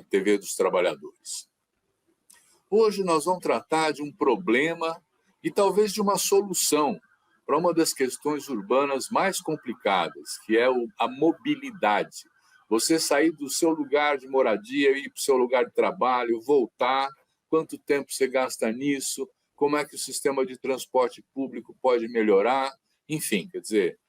TV dos Trabalhadores. Hoje nós vamos tratar de um problema e talvez de uma solução para uma das questões urbanas mais complicadas, que é a mobilidade. Você sair do seu lugar de moradia, ir para o seu lugar de trabalho, voltar, quanto tempo você gasta nisso, como é que o sistema de transporte público pode melhorar, enfim, quer dizer,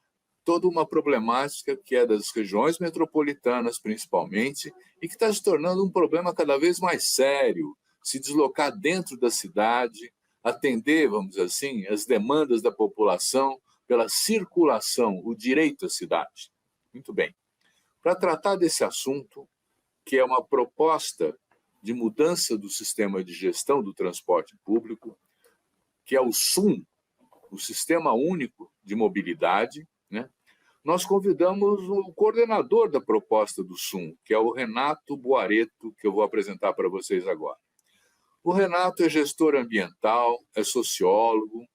toda uma problemática que é das regiões metropolitanas, principalmente, e que está se tornando um problema cada vez mais sério, se deslocar dentro da cidade, atender, vamos dizer assim, as demandas da população pela circulação, o direito à cidade. Muito bem. Para tratar desse assunto, que é uma proposta de mudança do sistema de gestão do transporte público, que é o SUM, o Sistema Único de Mobilidade, né? Nós convidamos o coordenador da proposta do SUM, que é o Renato Boareto, que eu vou apresentar para vocês agora. O Renato é gestor ambiental, é sociólogo,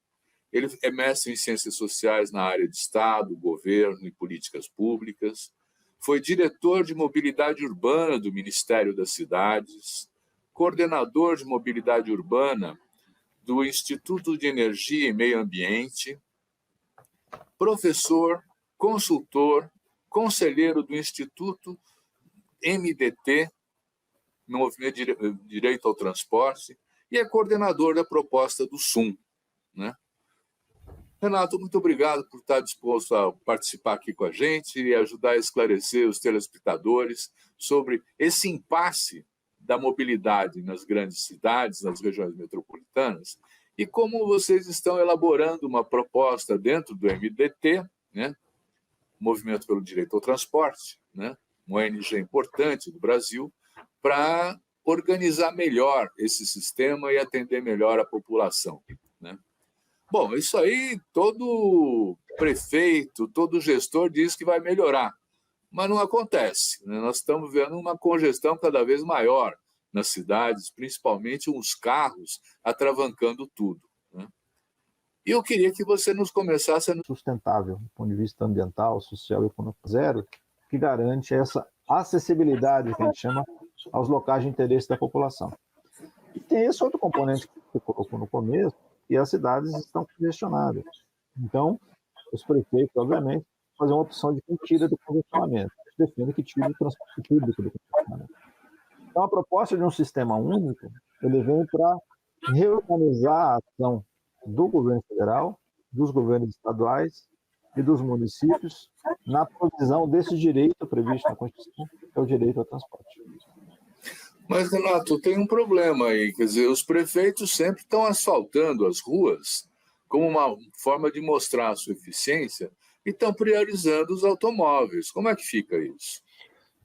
ele é mestre em ciências sociais na área de Estado, governo e políticas públicas, foi diretor de mobilidade urbana do Ministério das Cidades, coordenador de mobilidade urbana do Instituto de Energia e Meio Ambiente, professor, consultor, conselheiro do Instituto MDT, Movimento Direito ao Transporte, e é coordenador da proposta do SUM, né? Renato, muito obrigado por estar disposto a participar aqui com a gente e ajudar a esclarecer os telespectadores sobre esse impasse da mobilidade nas grandes cidades, nas regiões metropolitanas, e como vocês estão elaborando uma proposta dentro do MDT, né? Movimento pelo Direito ao Transporte, né? Uma ONG importante do Brasil, para organizar melhor esse sistema e atender melhor a população, né? Bom, isso aí todo prefeito, todo gestor diz que vai melhorar, mas não acontece, né? Nós estamos vendo uma congestão cada vez maior nas cidades, principalmente uns carros atravancando tudo, né? E eu queria que você nos começasse a... Sustentável, do ponto de vista ambiental, social e econômico zero, que garante essa acessibilidade, que a gente chama, aos locais de interesse da população. E tem esse outro componente que você colocou no começo, que as cidades estão congestionadas. Então, os prefeitos, obviamente, fazem uma opção de quem tira do congestionamento. Defende que tire o transporte público do congestionamento. Então, a proposta de um sistema único, ele vem para reorganizar a ação do governo federal, dos governos estaduais e dos municípios na provisão desse direito previsto na Constituição, que é o direito ao transporte. Mas, Renato, tem um problema aí, quer dizer, os prefeitos sempre estão asfaltando as ruas como uma forma de mostrar a sua eficiência e estão priorizando os automóveis. Como é que fica isso?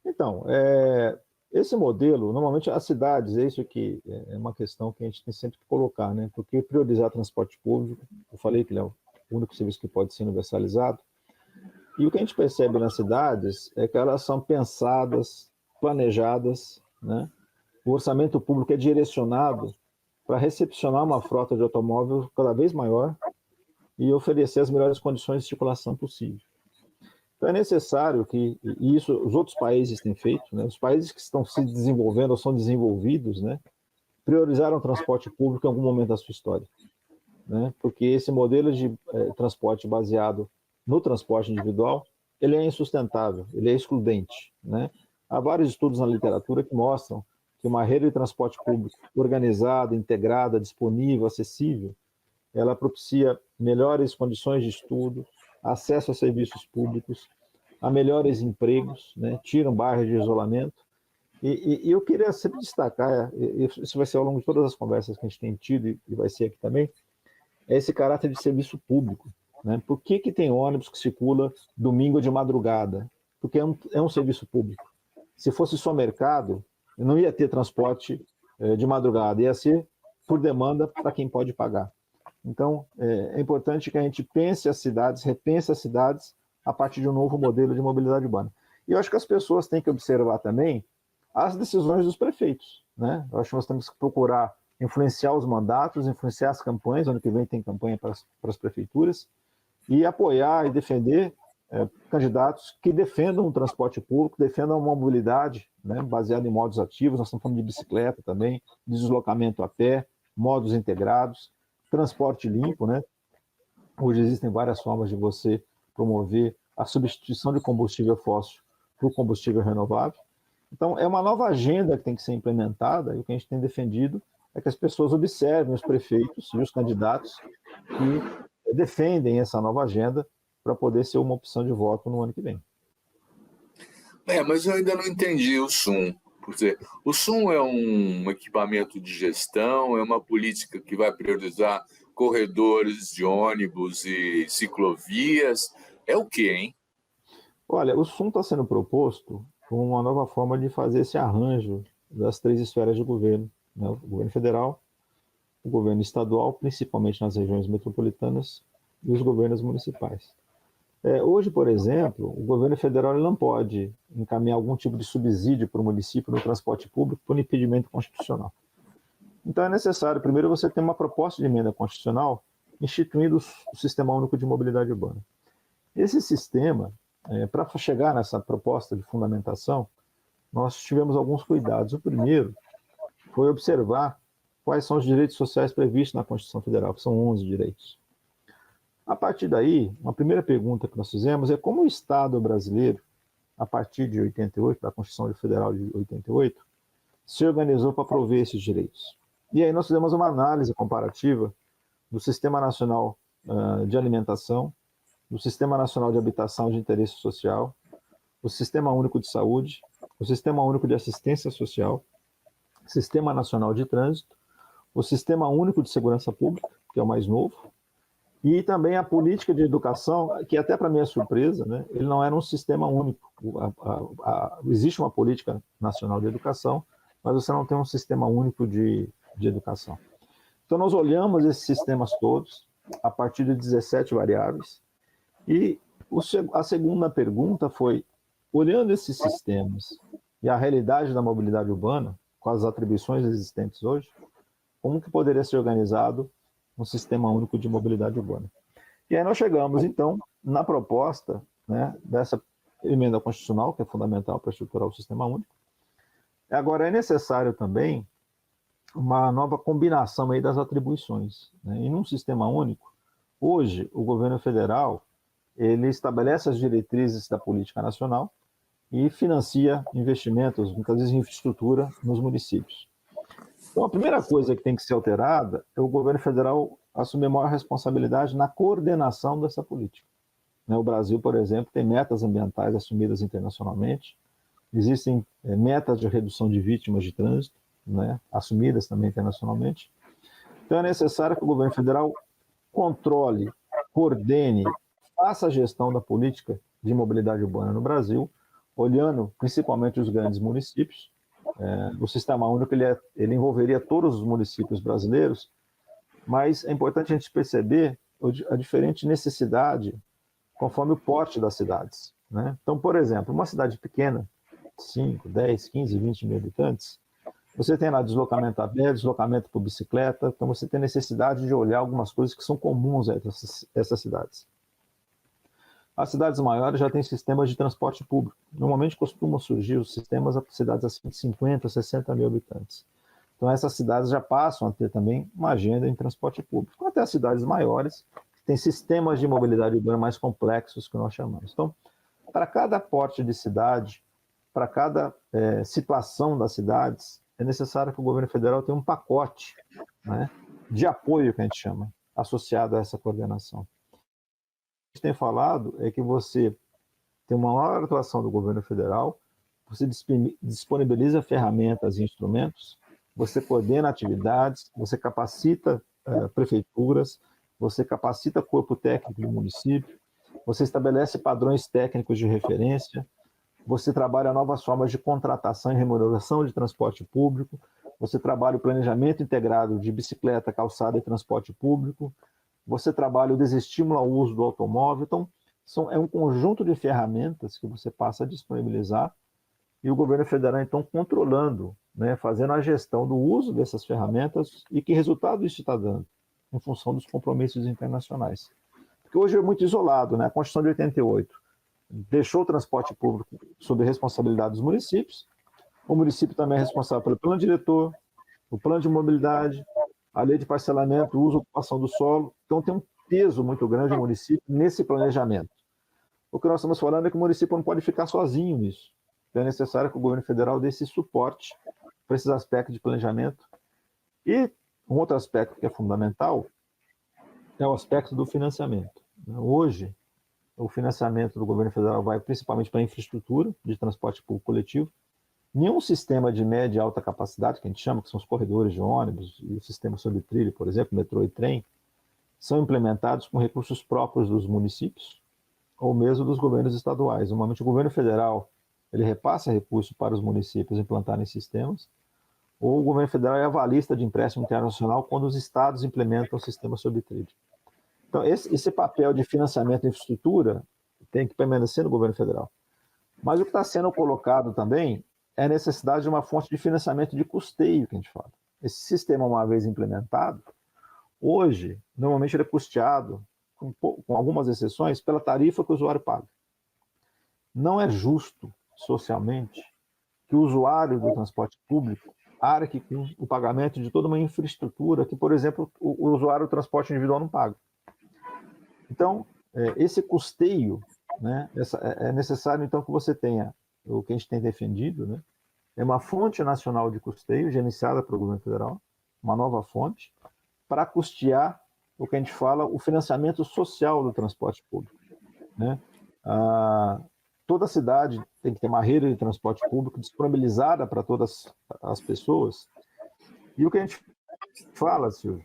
Então, esse modelo, normalmente as cidades, é isso que é uma questão que a gente tem sempre que colocar, né? Porque priorizar transporte público, eu falei que ele é o único serviço que pode ser universalizado, e o que a gente percebe nas cidades é que elas são pensadas, planejadas, né? O orçamento público é direcionado para recepcionar uma frota de automóvel cada vez maior e oferecer as melhores condições de circulação possível. Então é necessário que, e isso os outros países têm feito, né, os países que estão se desenvolvendo ou são desenvolvidos, né, priorizaram o transporte público em algum momento da sua história, né, porque esse modelo de transporte baseado no transporte individual, ele é insustentável, ele é excludente, né. Há vários estudos na literatura que mostram que uma rede de transporte público organizada, integrada, disponível, acessível, ela propicia melhores condições de estudo, acesso a serviços públicos, a melhores empregos, né? Tira um bairro de isolamento. E eu queria sempre destacar, isso vai ser ao longo de todas as conversas que a gente tem tido e vai ser aqui também, é esse caráter de serviço público, né? Por que tem ônibus que circula domingo de madrugada? Porque é um serviço público. Se fosse só mercado, não ia ter transporte de madrugada, ia ser por demanda para quem pode pagar. Então, é importante que a gente pense as cidades, repense as cidades a partir de um novo modelo de mobilidade urbana. E eu acho que as pessoas têm que observar também as decisões dos prefeitos, né? Eu acho que nós temos que procurar influenciar os mandatos, influenciar as campanhas, ano que vem tem campanha para as prefeituras, e apoiar e defender candidatos que defendam o transporte público, defendam uma mobilidade, né, baseada em modos ativos. Nós estamos falando de bicicleta também, deslocamento a pé, modos integrados, transporte limpo, né? Hoje existem várias formas de você promover a substituição de combustível fóssil por combustível renovável. Então, é uma nova agenda que tem que ser implementada, e o que a gente tem defendido é que as pessoas observem os prefeitos e os candidatos que defendem essa nova agenda para poder ser uma opção de voto no ano que vem. Mas eu ainda não entendi o SUM. O SUM é um equipamento de gestão, é uma política que vai priorizar corredores de ônibus e ciclovias. É o quê, hein? Olha, o SUM está sendo proposto como uma nova forma de fazer esse arranjo das 3 esferas de governo, né? O governo federal, o governo estadual, principalmente nas regiões metropolitanas, e os governos municipais. Hoje, por exemplo, o governo federal não pode encaminhar algum tipo de subsídio para o município no transporte público por impedimento constitucional. Então é necessário, primeiro, você ter uma proposta de emenda constitucional instituindo o Sistema Único de Mobilidade Urbana. Esse sistema, para chegar nessa proposta de fundamentação, nós tivemos alguns cuidados. O primeiro foi observar quais são os direitos sociais previstos na Constituição Federal, que são 11 direitos. A partir daí, uma primeira pergunta que nós fizemos é como o Estado brasileiro, a partir de 88, da Constituição Federal de 88, se organizou para prover esses direitos. E aí nós fizemos uma análise comparativa do Sistema Nacional de Alimentação, do Sistema Nacional de Habitação de Interesse Social, o Sistema Único de Saúde, o Sistema Único de Assistência Social, Sistema Nacional de Trânsito, o Sistema Único de Segurança Pública, que é o mais novo, e também a política de educação, que até para minha surpresa, né, ele não era um sistema único. Existe uma política nacional de educação, mas você não tem um sistema único de educação. Então nós olhamos esses sistemas todos, a partir de 17 variáveis, e a segunda pergunta foi, olhando esses sistemas e a realidade da mobilidade urbana, com as atribuições existentes hoje, como que poderia ser organizado um sistema único de mobilidade urbana? E aí nós chegamos, então, na proposta, né, dessa emenda constitucional, que é fundamental para estruturar o sistema único. Agora, é necessário também uma nova combinação aí das atribuições, né? E num sistema único, hoje, o governo federal, ele estabelece as diretrizes da política nacional e financia investimentos, muitas vezes em infraestrutura, nos municípios. Então, a primeira coisa que tem que ser alterada é o governo federal assumir maior responsabilidade na coordenação dessa política. O Brasil, por exemplo, tem metas ambientais assumidas internacionalmente, existem metas de redução de vítimas de trânsito, né, assumidas também internacionalmente. Então, é necessário que o governo federal controle, coordene, faça a gestão da política de mobilidade urbana no Brasil, olhando principalmente os grandes municípios. O Sistema Único ele envolveria todos os municípios brasileiros, mas é importante a gente perceber a diferente necessidade conforme o porte das cidades, né? Então, por exemplo, uma cidade pequena, 5, 10, 15, 20 mil habitantes, você tem lá deslocamento a pé, deslocamento por bicicleta, então você tem necessidade de olhar algumas coisas que são comuns a essas cidades. As cidades maiores já têm sistemas de transporte público. Normalmente costumam surgir os sistemas para cidades acima de 50, 60 mil habitantes. Então essas cidades já passam a ter também uma agenda em transporte público. Até as cidades maiores, que têm sistemas de mobilidade urbana mais complexos, que nós chamamos. Então, para cada porte de cidade, para cada situação das cidades, é necessário que o governo federal tenha um pacote, né, de apoio, que a gente chama, associado a essa coordenação. A gente tem falado é que você tem uma maior atuação do governo federal, você disponibiliza ferramentas e instrumentos, você coordena atividades, você capacita prefeituras, você capacita corpo técnico do município, você estabelece padrões técnicos de referência, você trabalha novas formas de contratação e remuneração de transporte público, você trabalha o planejamento integrado de bicicleta, calçada e transporte público, você trabalha o desestímulo ao uso do automóvel. Então, é um conjunto de ferramentas que você passa a disponibilizar e o governo federal, então, controlando, né, fazendo a gestão do uso dessas ferramentas e que resultado isso está dando em função dos compromissos internacionais. Porque hoje é muito isolado, né? A Constituição de 88 deixou o transporte público sob responsabilidade dos municípios. O município também é responsável pelo plano diretor, o plano de mobilidade, a lei de parcelamento, uso e ocupação do solo. Então, tem um peso muito grande do município nesse planejamento. O que nós estamos falando é que o município não pode ficar sozinho nisso. Então, é necessário que o governo federal dê esse suporte para esses aspectos de planejamento. E um outro aspecto que é fundamental é o aspecto do financiamento. Hoje, o financiamento do governo federal vai principalmente para a infraestrutura de transporte público coletivo. Nenhum sistema de média e alta capacidade, que a gente chama, que são os corredores de ônibus e o sistema sobre trilho, por exemplo, metrô e trem, são implementados com recursos próprios dos municípios ou mesmo dos governos estaduais. Normalmente o governo federal ele repassa recursos para os municípios implantarem sistemas, ou o governo federal é avalista de empréstimo internacional quando os estados implementam o sistema sobre trilho. Então, esse papel de financiamento da infraestrutura tem que permanecer no governo federal. Mas o que está sendo colocado também é a necessidade de uma fonte de financiamento de custeio, que a gente fala. Esse sistema, uma vez implementado, hoje, normalmente ele é custeado, com algumas exceções, pela tarifa que o usuário paga. Não é justo, socialmente, que o usuário do transporte público arque com o pagamento de toda uma infraestrutura que, por exemplo, o usuário do transporte individual não paga. Então, esse custeio, né, é necessário, então, que você tenha, o que a gente tem defendido, né, é uma fonte nacional de custeio, gerenciada pelo governo federal, uma nova fonte, para custear o que a gente fala, o financiamento social do transporte público. Né? Toda cidade tem que ter uma rede de transporte público disponibilizada para todas as pessoas. E o que a gente fala, Silvio,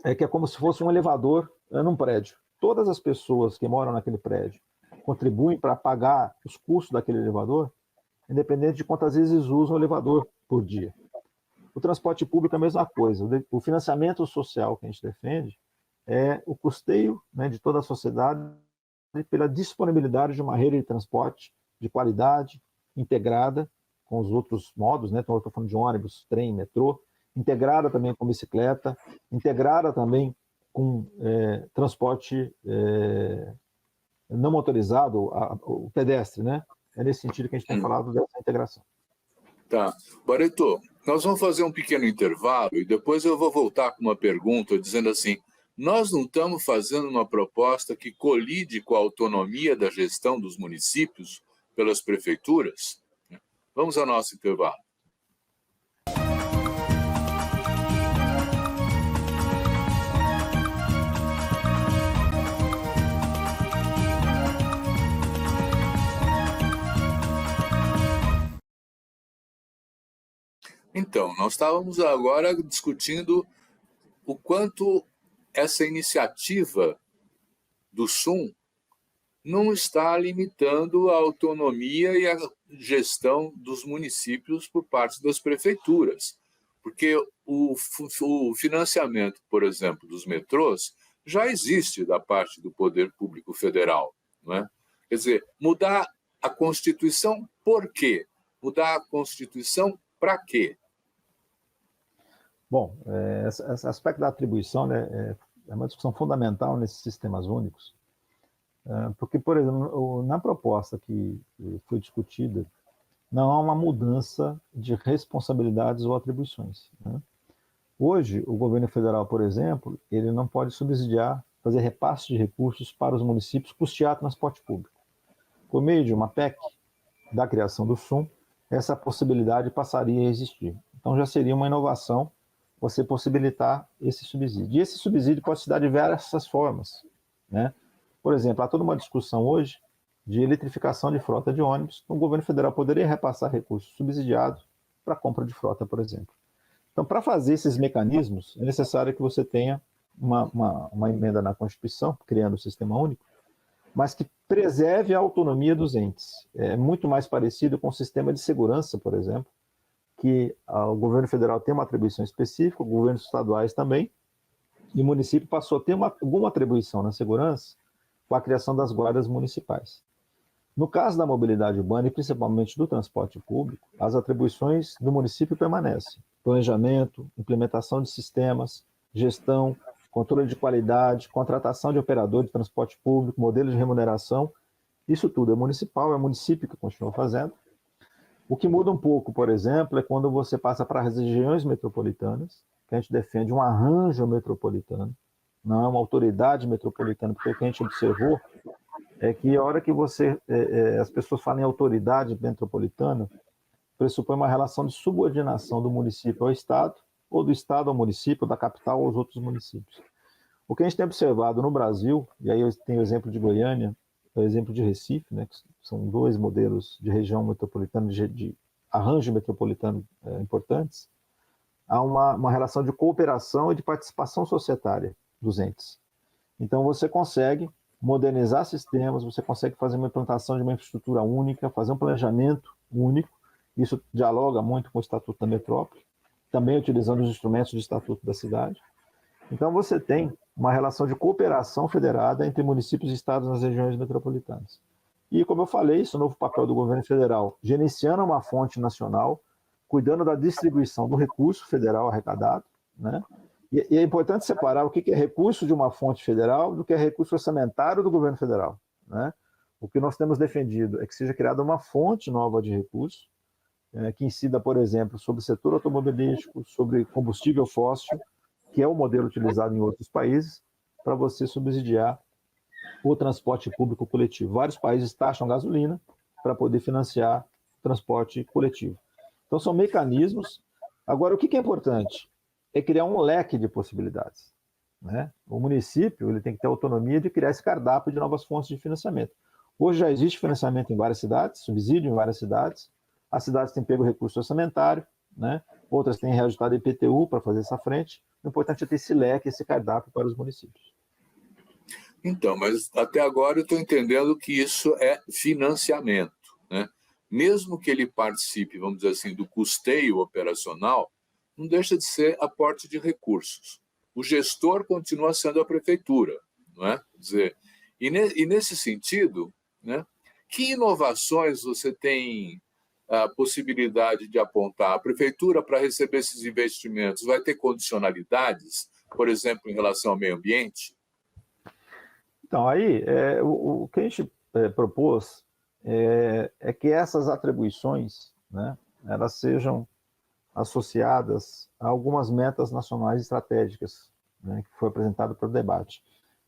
é que é como se fosse um elevador num prédio. Todas as pessoas que moram naquele prédio contribuem para pagar os custos daquele elevador, independente de quantas vezes usam o elevador por dia. O transporte público é a mesma coisa. O financiamento social que a gente defende é o custeio, né, de toda a sociedade pela disponibilidade de uma rede de transporte de qualidade, integrada com os outros modos, né? Então, eu estou falando de ônibus, trem, metrô, integrada também com bicicleta, integrada também com transporte não motorizado, o pedestre, né? É nesse sentido que a gente tem falado dessa integração. Tá. Barreto, nós vamos fazer um pequeno intervalo e depois eu vou voltar com uma pergunta dizendo assim, nós não estamos fazendo uma proposta que colide com a autonomia da gestão dos municípios pelas prefeituras? Vamos ao nosso intervalo. Então, nós estávamos agora discutindo o quanto essa iniciativa do SUM não está limitando a autonomia e a gestão dos municípios por parte das prefeituras. Porque o financiamento, por exemplo, dos metrôs já existe da parte do Poder Público Federal. Não é? Quer dizer, mudar a Constituição por quê? Mudar a Constituição para quê? Bom, esse aspecto da atribuição, né, é uma discussão fundamental nesses sistemas únicos, porque, por exemplo, na proposta que foi discutida, não há uma mudança de responsabilidades ou atribuições. Né? Hoje, o governo federal, por exemplo, ele não pode subsidiar, fazer repasse de recursos para os municípios custear transporte público. Por meio de uma PEC, da criação do SUM, essa possibilidade passaria a existir. Então, já seria uma inovação você possibilitar esse subsídio. E esse subsídio pode se dar de diversas formas. Né? Por exemplo, há toda uma discussão hoje de eletrificação de frota de ônibus. Então, o governo federal poderia repassar recursos subsidiados para a compra de frota, por exemplo. Então, para fazer esses mecanismos, é necessário que você tenha uma emenda na Constituição, criando o sistema único, mas que preserve a autonomia dos entes. É muito mais parecido com o sistema de segurança, por exemplo, que o governo federal tem uma atribuição específica, os governos estaduais também, e o município passou a ter alguma atribuição na segurança com a criação das guardas municipais. No caso da mobilidade urbana, e principalmente do transporte público, as atribuições do município permanecem. Planejamento, implementação de sistemas, gestão, controle de qualidade, contratação de operador de transporte público, modelo de remuneração Isso tudo é municipal, é o município que continua fazendo. O que muda um pouco, por exemplo, é quando você passa para as regiões metropolitanas, que a gente defende um arranjo metropolitano, não é uma autoridade metropolitana, porque o que a gente observou é que a hora que as pessoas falam em autoridade metropolitana, pressupõe uma relação de subordinação do município ao Estado, ou do Estado ao município, da capital aos outros municípios. O que a gente tem observado no Brasil, e aí eu tenho o exemplo de Goiânia, o exemplo de Recife, né, que são dois modelos de região metropolitana, de arranjo metropolitano importantes, há uma relação de cooperação e de participação societária dos entes. Então você consegue modernizar sistemas, você consegue fazer uma implantação de uma infraestrutura única, fazer um planejamento único. Isso dialoga muito com o Estatuto da Metrópole, também utilizando os instrumentos do Estatuto da Cidade. Então você tem uma relação de cooperação federada entre municípios e estados nas regiões metropolitanas. E, como eu falei, isso é o novo papel do governo federal, gerenciando uma fonte nacional, cuidando da distribuição do recurso federal arrecadado, né? E é importante separar o que é recurso de uma fonte federal do que é recurso orçamentário do governo federal, né? O que nós temos defendido é que seja criada uma fonte nova de recurso, que incida, por exemplo, sobre o setor automobilístico, sobre combustível fóssil, que é o modelo utilizado em outros países, para você subsidiar o transporte público coletivo. Vários países taxam gasolina para poder financiar o transporte coletivo. Então, são mecanismos. Agora, o que é importante? É criar um leque de possibilidades, né? O município ele tem que ter autonomia de criar esse cardápio de novas fontes de financiamento. Hoje já existe financiamento em várias cidades, subsídio em várias cidades. As cidades têm pego recurso orçamentário, né? Outras têm reajustado IPTU para fazer essa frente. O importante é ter esse leque, esse cardápio para os municípios. Então, mas até agora eu estou entendendo que isso é financiamento, né? Mesmo que ele participe, vamos dizer assim, do custeio operacional, não deixa de ser aporte de recursos. O gestor continua sendo a prefeitura, não é? Quer dizer, e nesse sentido, né, que inovações você tem a possibilidade de apontar? A prefeitura, para receber esses investimentos, vai ter condicionalidades, por exemplo, em relação ao meio ambiente? Então, aí, o que a gente propôs é que essas atribuições, né, elas sejam associadas a algumas metas nacionais estratégicas, né, que foi apresentado para o debate.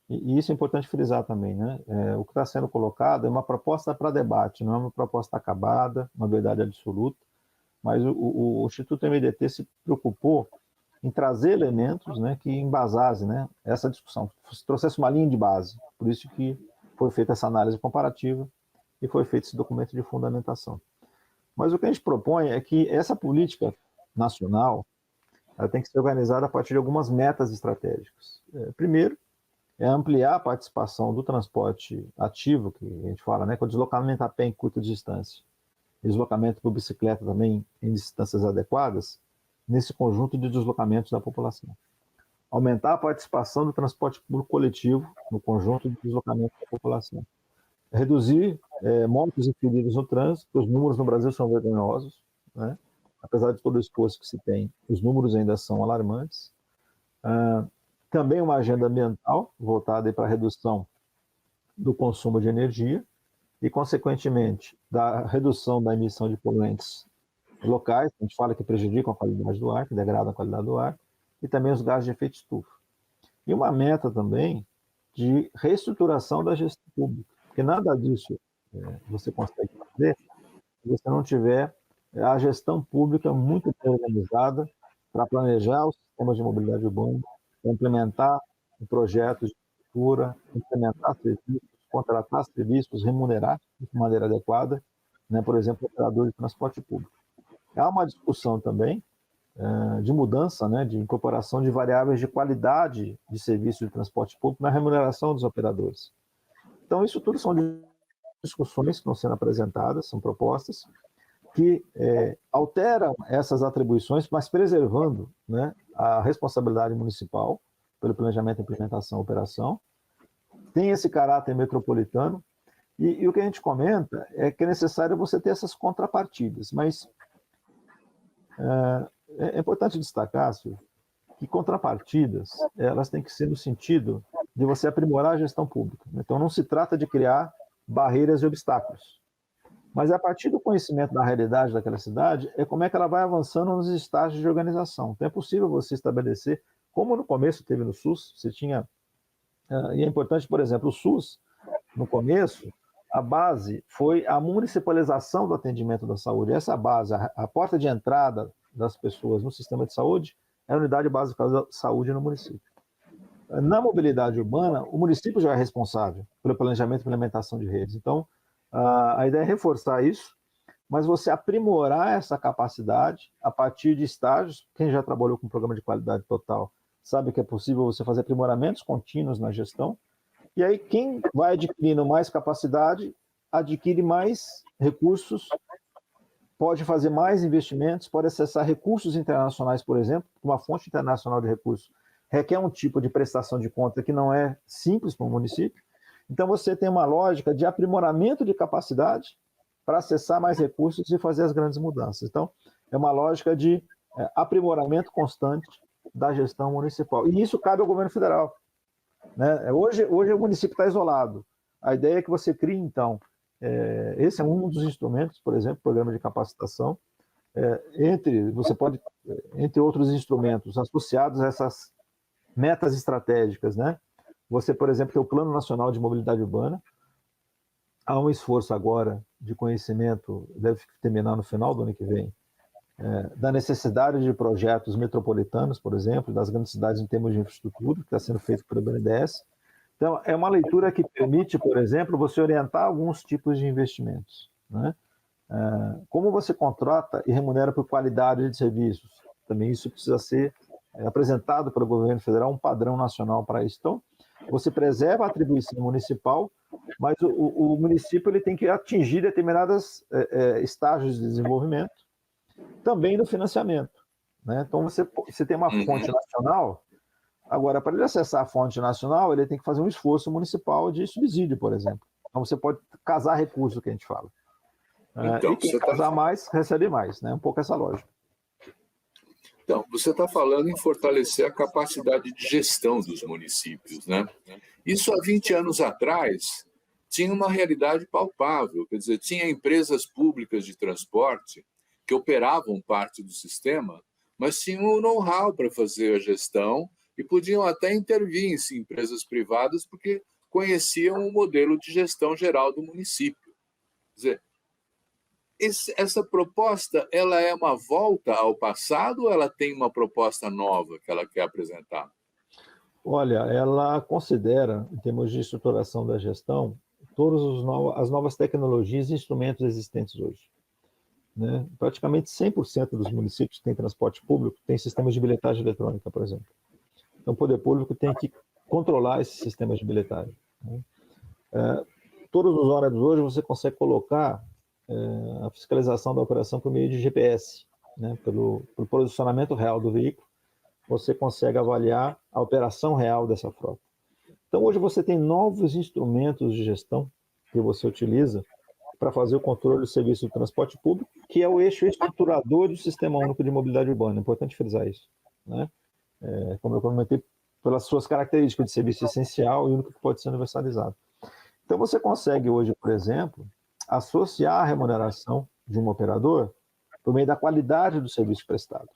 E isso é importante frisar também, né? O que está sendo colocado é uma proposta para debate, não é uma proposta acabada, uma verdade absoluta, mas o Instituto MDT se preocupou em trazer elementos, né, que embasassem, né, essa discussão, trouxesse uma linha de base. Por isso que foi feita essa análise comparativa e foi feito esse documento de fundamentação. Mas o que a gente propõe é que essa política nacional ela tem que ser organizada a partir de algumas metas estratégicas. Primeiro, é ampliar a participação do transporte ativo, que a gente fala, né, com o deslocamento a pé em curta distância, deslocamento por bicicleta também em distâncias adequadas, nesse conjunto de deslocamentos da população. Aumentar a participação do transporte público coletivo no conjunto de deslocamentos da população. Reduzir mortos e feridos no trânsito, os números no Brasil são vergonhosos, né? Apesar de todo o esforço que se tem, os números ainda são alarmantes. Também uma agenda ambiental voltada para a redução do consumo de energia e, consequentemente, da redução da emissão de poluentes locais, a gente fala que prejudicam a qualidade do ar, que degradam a qualidade do ar, e também os gases de efeito estufa. E uma meta também de reestruturação da gestão pública, porque nada disso você consegue fazer se você não tiver a gestão pública muito bem organizada para planejar os sistemas de mobilidade urbana, implementar projetos de infraestrutura, implementar serviços, contratar serviços, remunerar de maneira adequada, né, por exemplo, operadores de transporte público. Há uma discussão também de mudança, né, de incorporação de variáveis de qualidade de serviço de transporte público na remuneração dos operadores. Então, isso tudo são discussões que estão sendo apresentadas, são propostas que alteram essas atribuições, mas preservando, né, a responsabilidade municipal pelo planejamento, implementação e operação. Tem esse caráter metropolitano e o que a gente comenta é que é necessário você ter essas contrapartidas, mas é importante destacar, Silvio, que contrapartidas elas têm que ser no sentido de você aprimorar a gestão pública. Então, não se trata de criar barreiras e obstáculos. Mas a partir do conhecimento da realidade daquela cidade, é como é que ela vai avançando nos estágios de organização. Então é possível você estabelecer, como no começo teve no SUS, você tinha... E é importante, por exemplo, o SUS, no começo, a base foi a municipalização do atendimento da saúde. Essa base, a porta de entrada das pessoas no sistema de saúde, é a unidade básica da saúde no município. Na mobilidade urbana, o município já é responsável pelo planejamento e implementação de redes. Então, a ideia é reforçar isso, mas você aprimorar essa capacidade a partir de estágios. Quem já trabalhou com o programa de qualidade total sabe que é possível você fazer aprimoramentos contínuos na gestão. E aí, quem vai adquirindo mais capacidade, adquire mais recursos, pode fazer mais investimentos, pode acessar recursos internacionais, por exemplo. Uma fonte internacional de recursos requer um tipo de prestação de conta que não é simples para o município. Então, você tem uma lógica de aprimoramento de capacidade para acessar mais recursos e fazer as grandes mudanças. Então, é uma lógica de aprimoramento constante da gestão municipal. E isso cabe ao governo federal. Né? Hoje o município está isolado. A ideia é que você crie, então, esse é um dos instrumentos, por exemplo, programa de capacitação, você pode, entre outros instrumentos associados a essas metas estratégicas, né? Você, por exemplo, tem o Plano Nacional de Mobilidade Urbana. Há um esforço agora de conhecimento, deve terminar no final do ano que vem, da necessidade de projetos metropolitanos, por exemplo, das grandes cidades em termos de infraestrutura, que está sendo feito pelo BNDES. Então, é uma leitura que permite, por exemplo, você orientar alguns tipos de investimentos. Né? Como você contrata e remunera por qualidade de serviços? Também isso precisa ser apresentado pelo governo federal, um padrão nacional para isso. Então, você preserva a atribuição municipal, mas o município ele tem que atingir determinados estágios de desenvolvimento, também no financiamento. Né? Então, você tem uma fonte nacional. Agora, para ele acessar a fonte nacional, ele tem que fazer um esforço municipal de subsídio, por exemplo. Então, você pode casar recursos, que a gente fala. Então, e quem casar mais, recebe mais. Né? Um pouco essa lógica. Então, você está falando em fortalecer a capacidade de gestão dos municípios, né? Isso há 20 anos atrás tinha uma realidade palpável, quer dizer, tinha empresas públicas de transporte que operavam parte do sistema, mas tinham o know-how para fazer a gestão e podiam até intervir em empresas privadas porque conheciam o modelo de gestão geral do município. Quer dizer, essa proposta, ela é uma volta ao passado ou ela tem uma proposta nova que ela quer apresentar? Olha, ela considera, em termos de estruturação da gestão, todas as novas tecnologias e instrumentos existentes hoje. Né? Praticamente 100% dos municípios que têm transporte público têm sistemas de bilhetagem eletrônica, por exemplo. Então, o poder público tem que controlar esses sistemas de bilhetagem. Né? Todos os ônibus hoje você consegue colocar a fiscalização da operação por meio de GPS, né? Pelo posicionamento real do veículo, você consegue avaliar a operação real dessa frota. Então, hoje você tem novos instrumentos de gestão que você utiliza para fazer o controle do serviço do transporte público, que é o eixo estruturador do Sistema Único de Mobilidade Urbana. É importante frisar isso. Né? Como eu comentei, pelas suas características de serviço essencial e único que pode ser universalizado. Então, você consegue hoje, por exemplo, associar a remuneração de um operador por meio da qualidade do serviço prestado.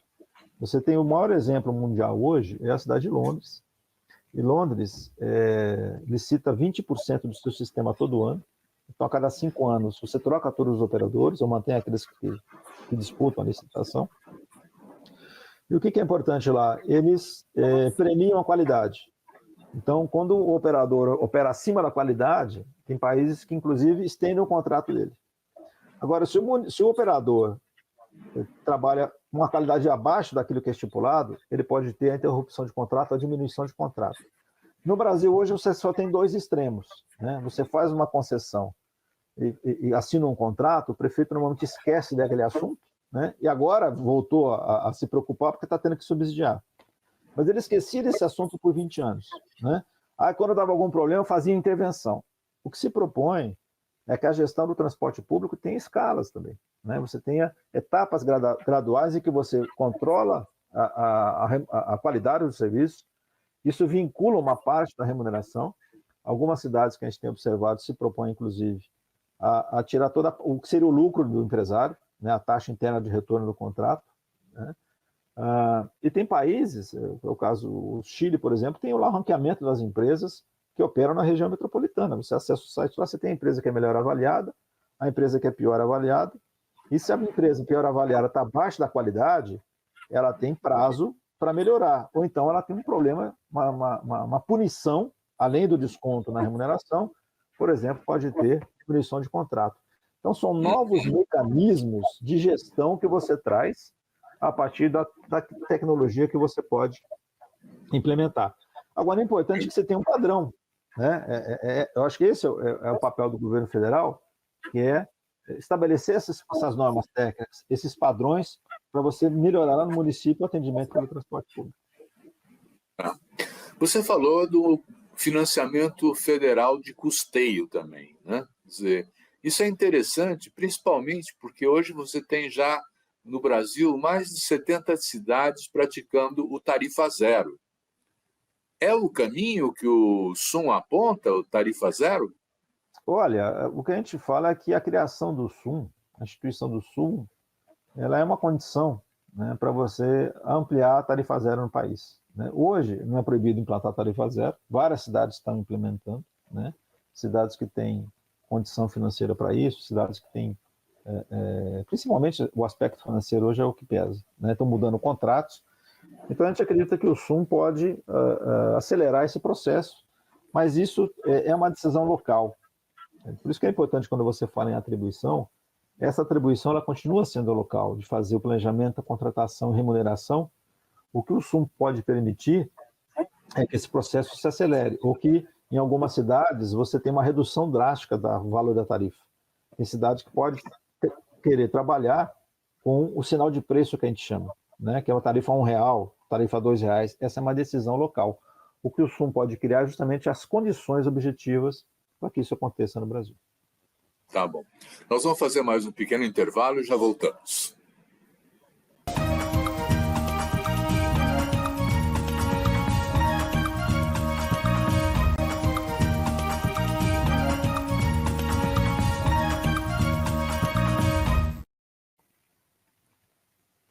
Você tem o maior exemplo mundial hoje, é a cidade de Londres. E Londres licita 20% do seu sistema todo ano. Então, a cada 5 anos, você troca todos os operadores, ou mantém aqueles que disputam a licitação. E o que é importante lá? Eles premiam a qualidade. Então, quando o operador opera acima da qualidade, tem países que, inclusive, estendem o contrato dele. Agora, se o operador trabalha com uma qualidade abaixo daquilo que é estipulado, ele pode ter a interrupção de contrato, a diminuição de contrato. No Brasil, hoje, você só tem 2 extremos. Né? Você faz uma concessão e assina um contrato, o prefeito normalmente esquece daquele assunto, né? E agora voltou a se preocupar porque está tendo que subsidiar. Mas ele esquecia desse assunto por 20 anos. Né? Aí, quando dava algum problema, fazia intervenção. O que se propõe é que a gestão do transporte público tenha escalas também. Né? Você tenha etapas graduais em que você controla a qualidade do serviço, isso vincula uma parte da remuneração, Algumas cidades que a gente tem observado se propõem, inclusive, a tirar todo o que seria o lucro do empresário, né, a taxa interna de retorno do contrato, né? E tem países, o caso o Chile, por exemplo, tem lá o ranqueamento das empresas que operam na região metropolitana. Você acessa o site lá, você tem a empresa que é melhor avaliada, a empresa que é pior avaliada, e se a empresa pior avaliada está abaixo da qualidade, ela tem prazo para melhorar, ou então ela tem um problema, uma punição, além do desconto na remuneração, por exemplo, pode ter diminuição de contrato. Então, são novos mecanismos de gestão que você traz a partir da tecnologia que você pode implementar. Agora, é importante que você tenha um padrão, né? Eu acho que esse é o papel do governo federal, que é estabelecer essas normas técnicas, esses padrões, para você melhorar lá no município o atendimento pelo transporte público. Você falou do financiamento federal de custeio também, né? Quer dizer, isso é interessante, principalmente porque hoje você tem já no Brasil mais de 70 cidades praticando o tarifa zero. É o caminho que o SUM aponta, o tarifa zero? Olha, o que a gente fala é que a criação do SUM, a instituição do SUM, ela é uma condição, né, para você ampliar a tarifa zero no país, né? Hoje não é proibido implantar tarifa zero, várias cidades estão implementando, né? Cidades que têm condição financeira para isso, cidades que têm, principalmente o aspecto financeiro hoje é o que pesa, né? Estão mudando contratos, então a gente acredita que o SUM pode acelerar esse processo, mas isso é uma decisão local. Por isso que é importante, quando você fala em atribuição, essa atribuição ela continua sendo local, de fazer o planejamento, a contratação e remuneração. O que o SUM pode permitir é que esse processo se acelere, ou que em algumas cidades você tem uma redução drástica do valor da tarifa. Tem cidades que podem querer trabalhar com o sinal de preço que a gente chama, né? Que é uma tarifa R$1, tarifa R$2. Essa é uma decisão local. O que o SUM pode criar é justamente as condições objetivas para que isso aconteça no Brasil. Tá bom. Nós vamos fazer mais um pequeno intervalo e já voltamos.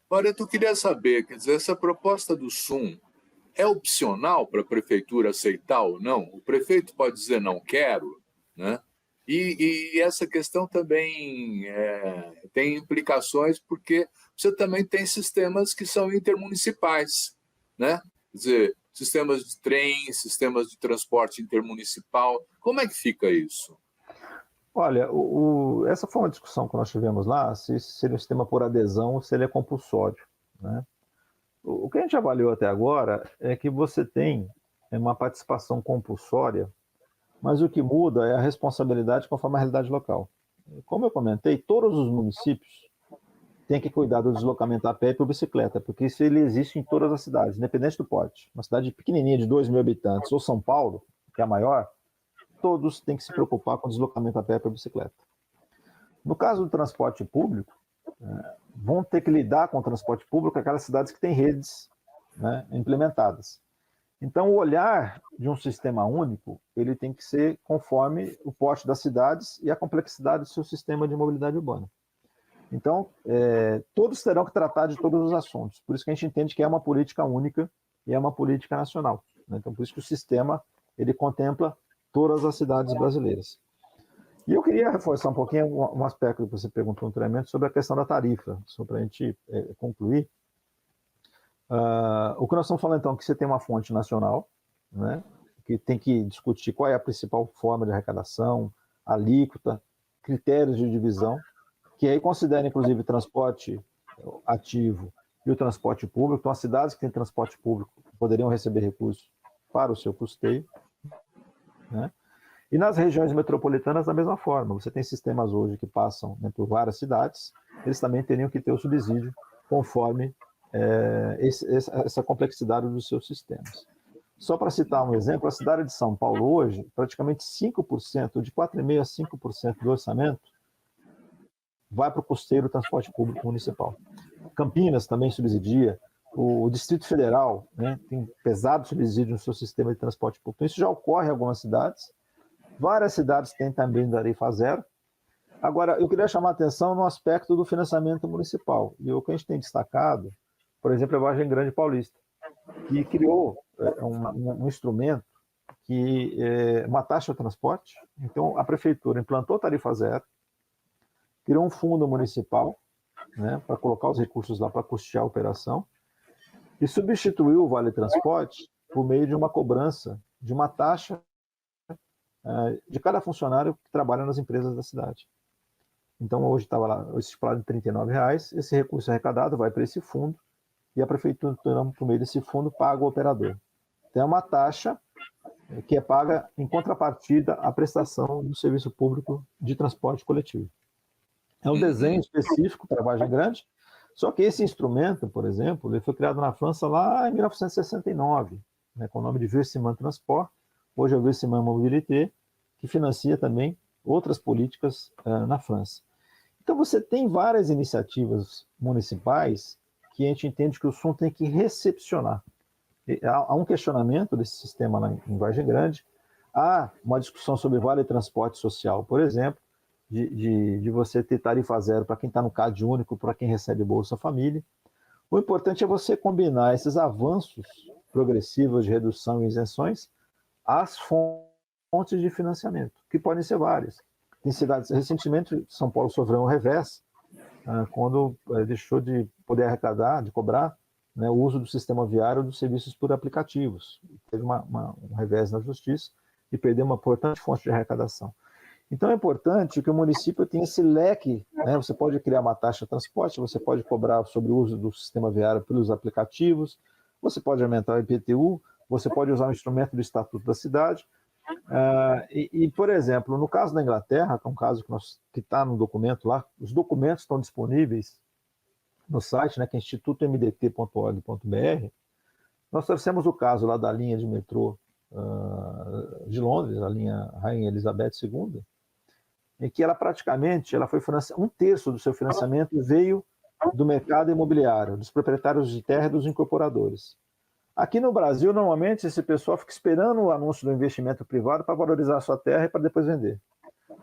Agora, eu queria saber, quer dizer, essa proposta do SUM é opcional para a prefeitura aceitar ou não? O prefeito pode dizer não quero, né? E essa questão também tem implicações, porque você também tem sistemas que são intermunicipais, né? Quer dizer, sistemas de trem, sistemas de transporte intermunicipal. Como é que fica isso? Olha, essa foi uma discussão que nós tivemos lá, se seria um sistema por adesão ou se ele é compulsório, né? O que a gente avaliou até agora é que você tem uma participação compulsória, mas o que muda é a responsabilidade conforme a realidade local. Como eu comentei, todos os municípios têm que cuidar do deslocamento a pé e por bicicleta, porque isso ele existe em todas as cidades, independente do porte. Uma cidade pequenininha de 2.000 habitantes, ou São Paulo, que é a maior, todos têm que se preocupar com o deslocamento a pé e por bicicleta. No caso do transporte público, vão ter que lidar com o transporte público aquelas cidades que têm redes, né, implementadas. Então, o olhar de um sistema único, ele tem que ser conforme o porte das cidades e a complexidade do seu sistema de mobilidade urbana. Então, todos terão que tratar de todos os assuntos. Por isso que a gente entende que é uma política única e é uma política nacional, né? Então, por isso que o sistema ele contempla todas as cidades brasileiras. E eu queria reforçar um pouquinho um aspecto que você perguntou anteriormente sobre a questão da tarifa, só para a gente concluir. O que nós estamos falando, então, é que você tem uma fonte nacional, né, que tem que discutir qual é a principal forma de arrecadação, alíquota, critérios de divisão, que aí considera, inclusive, transporte ativo e o transporte público. Então, as cidades que têm transporte público poderiam receber recursos para o seu custeio, né? E nas regiões metropolitanas, da mesma forma. Você tem sistemas hoje que passam, né, por várias cidades, eles também teriam que ter o subsídio conforme essa complexidade dos seus sistemas. Só para citar um exemplo, a cidade de São Paulo hoje, praticamente 5%, de 4,5% a 5% do orçamento, vai para o custeio do transporte público municipal. Campinas também subsidia, o Distrito Federal, né, tem pesado subsídio no seu sistema de transporte público. Então, isso já ocorre em algumas cidades, Várias cidades têm também tarifa zero. Agora, eu queria chamar a atenção no aspecto do financiamento municipal. E o que a gente tem destacado, por exemplo, é a Vargem Grande Paulista, que criou um instrumento que é uma taxa de transporte. Então, a prefeitura implantou tarifa zero, criou um fundo municipal, né, para colocar os recursos lá para custear a operação, e substituiu o Vale Transporte por meio de uma cobrança de uma taxa de cada funcionário que trabalha nas empresas da cidade. Então, hoje estava lá estipulado em R$ 39,00, esse recurso arrecadado vai para esse fundo, e a prefeitura, por meio desse fundo, paga o operador. Tem uma taxa que é paga em contrapartida à prestação do serviço público de transporte coletivo. É um desenho específico para a Vargem Grande, só que esse instrumento, por exemplo, ele foi criado na França lá em 1969, né, com o nome de Versement Transport, hoje é o Versement Mobilité, que financia também outras políticas na França. Então você tem várias iniciativas municipais que a gente entende que o SUM tem que recepcionar. Há um questionamento desse sistema lá em Vargem Grande, há uma discussão sobre vale transporte social, por exemplo, de você ter tarifa zero para quem está no CAD único, para quem recebe Bolsa Família. O importante é você combinar esses avanços progressivos de redução e isenções às fontes de financiamento, que podem ser várias. Tem cidades, recentemente, São Paulo sofreu um revés, quando deixou de poder arrecadar, de cobrar, né, o uso do sistema viário dos serviços por aplicativos. Teve um revés na justiça e perdeu uma importante fonte de arrecadação. Então é importante que o município tenha esse leque, né? Você pode criar uma taxa de transporte, você pode cobrar sobre o uso do sistema viário pelos aplicativos, você pode aumentar o IPTU, você pode usar um instrumento do Estatuto da Cidade. Por exemplo, no caso da Inglaterra, que é um caso que está no documento lá, os documentos estão disponíveis no site, né, que é institutomdt.org.br. Nós trouxemos o caso lá da linha de metrô de Londres, a linha Rainha Elizabeth II, em que ela foi financiada, um terço do seu financiamento veio do mercado imobiliário, dos proprietários de terra e dos incorporadores. Aqui no Brasil, normalmente, esse pessoal fica esperando o anúncio do investimento privado para valorizar a sua terra e para depois vender.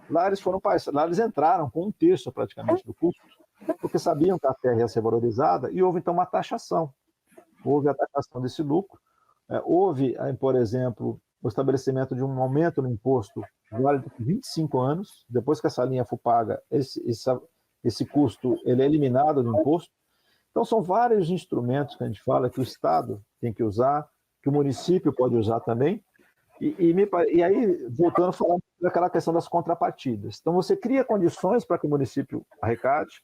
Lá eles entraram com um terço praticamente do custo, porque sabiam que a terra ia ser valorizada e houve então uma taxação. Houve a taxação desse lucro, houve, por exemplo, o estabelecimento de um aumento no imposto válido por 25 anos, depois que essa linha for paga, esse custo ele é eliminado do imposto. Então, são vários instrumentos que a gente fala que o Estado tem que usar, que o município pode usar também. E aí, voltando a falar daquela questão das contrapartidas. Então, você cria condições para que o município arrecade.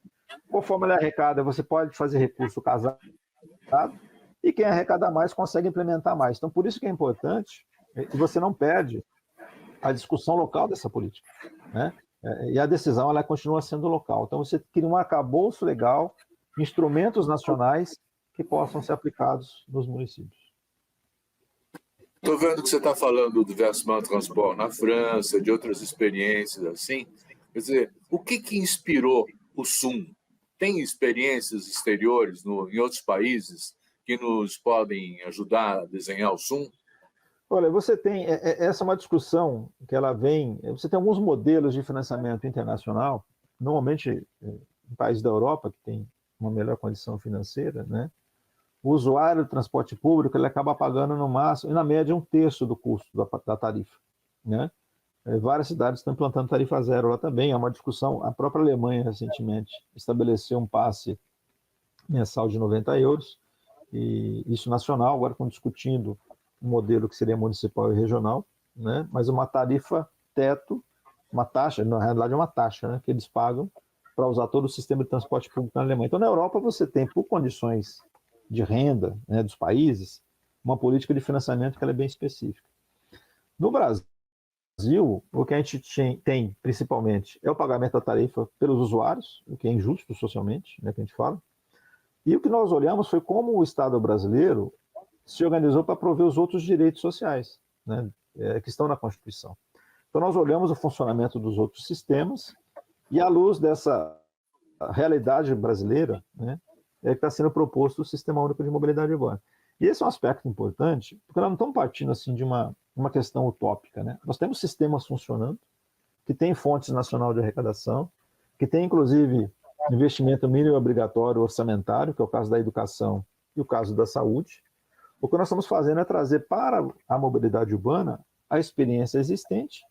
Conforme ele arrecada, você pode fazer recurso casado, e quem arrecada mais consegue implementar mais. Então, por isso que é importante que você não perde a discussão local dessa política, né? E a decisão ela continua sendo local. Então, você cria um arcabouço legal, instrumentos nacionais que possam ser aplicados nos municípios. Estou vendo que você está falando do Versement Transport na França, de outras experiências assim. Quer dizer, o que inspirou o SUM? Tem experiências exteriores em outros países que nos podem ajudar a desenhar o SUM? Olha, você tem, essa é uma discussão que ela vem, você tem alguns modelos de financiamento internacional, normalmente em países da Europa, que tem uma melhor condição financeira, né? O usuário do transporte público ele acaba pagando no máximo, na média, um terço do custo da tarifa, né? Várias cidades estão implantando tarifa zero lá também, é uma discussão, a própria Alemanha recentemente estabeleceu um passe mensal de 90 euros, e isso nacional, agora estão discutindo um modelo que seria municipal e regional, né? Mas uma tarifa teto, uma taxa, na realidade é uma taxa, né, que eles pagam para usar todo o sistema de transporte público na Alemanha. Então, na Europa, você tem, por condições de renda, né, dos países, uma política de financiamento que ela é bem específica. No Brasil, o que a gente tem, principalmente, é o pagamento da tarifa pelos usuários, o que é injusto socialmente, né, que a gente fala. E o que nós olhamos foi como o Estado brasileiro se organizou para prover os outros direitos sociais, né, que estão na Constituição. Então, nós olhamos o funcionamento dos outros sistemas e, à luz dessa realidade brasileira, né, que está sendo proposto o Sistema Único de Mobilidade agora. E esse é um aspecto importante, porque nós não estamos partindo assim, de uma questão utópica. Né? Nós temos sistemas funcionando, que tem fontes nacional de arrecadação, que tem, inclusive, investimento mínimo obrigatório orçamentário, que é o caso da educação e o caso da saúde. O que nós estamos fazendo é trazer para a mobilidade urbana a experiência existente,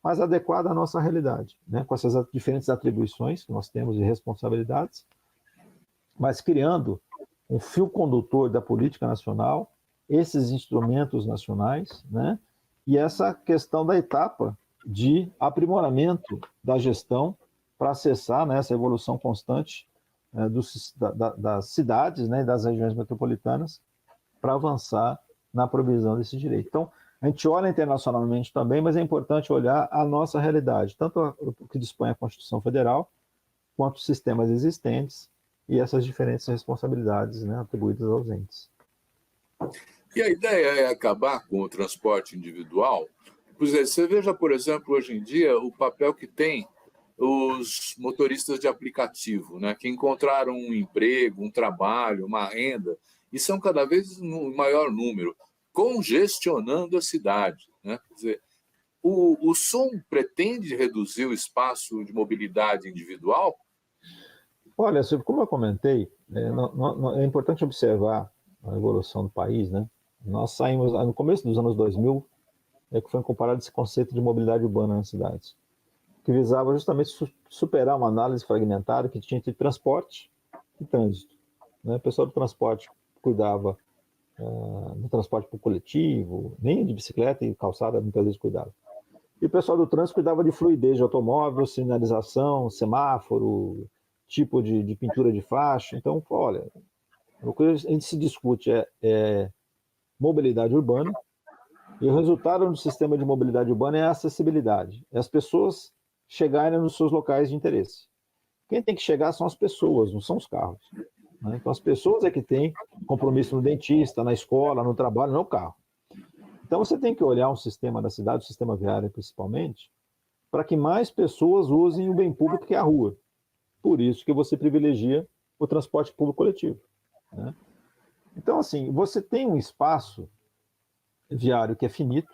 mas adequada à nossa realidade, né? Com essas diferentes atribuições que nós temos e responsabilidades, mas criando um fio condutor da política nacional, esses instrumentos nacionais, né? E essa questão da etapa de aprimoramento da gestão para acessar, né, essa evolução constante das cidades, né, e das regiões metropolitanas, para avançar na provisão desse direito. Então, a gente olha internacionalmente também, mas é importante olhar a nossa realidade, tanto o que dispõe a Constituição Federal, quanto os sistemas existentes e essas diferentes responsabilidades, né, atribuídas aos entes. E a ideia é acabar com o transporte individual. Você veja, por exemplo, hoje em dia, o papel que tem os motoristas de aplicativo, né, que encontraram um emprego, um trabalho, uma renda, e são cada vez um maior número, congestionando a cidade. Né? Quer dizer, o som pretende reduzir o espaço de mobilidade individual? Olha, Silvio, como eu comentei, é importante observar a evolução do país. Né? Nós saímos, no começo dos anos 2000, que foi comparado esse conceito de mobilidade urbana nas cidades, que visava justamente superar uma análise fragmentada que tinha entre transporte e trânsito. Né? O pessoal do transporte cuidava do transporte por coletivo, nem de bicicleta e calçada muitas vezes cuidava. E o pessoal do trânsito cuidava de fluidez de automóvel, sinalização, semáforo, tipo de pintura de faixa. Então, olha, o que a gente se discute é mobilidade urbana, e o resultado do sistema de mobilidade urbana é a acessibilidade, é as pessoas chegarem nos seus locais de interesse. Quem tem que chegar são as pessoas, não são os carros. Né? Então, as pessoas é que têm compromisso no dentista, na escola, no trabalho, não o carro. Então, você tem que olhar um sistema da cidade, o sistema viário principalmente, para que mais pessoas usem o bem público que é a rua. Por isso que você privilegia o transporte público coletivo. Né? Então, assim, você tem um espaço viário que é finito,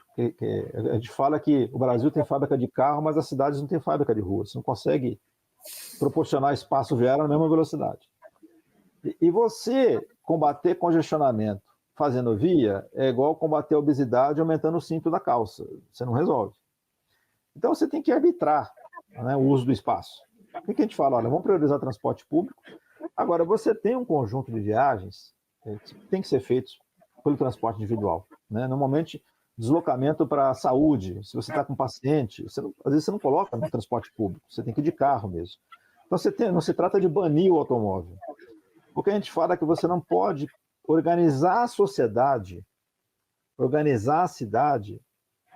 a gente fala que o Brasil tem fábrica de carro, mas as cidades não têm fábrica de rua, você não consegue proporcionar espaço viário na mesma velocidade. E você combater congestionamento fazendo via é igual combater a obesidade aumentando o cinto da calça, você não resolve. Então você tem que arbitrar, né, o uso do espaço. O que a gente fala? Olha, vamos priorizar transporte público. Agora, você tem um conjunto de viagens que tem que ser feitos pelo transporte individual. Né? Normalmente, deslocamento para a saúde, se você está com paciente, às vezes você não coloca no transporte público, você tem que ir de carro mesmo. Então, não se trata de banir o automóvel. O que a gente fala é que você não pode organizar a sociedade, organizar a cidade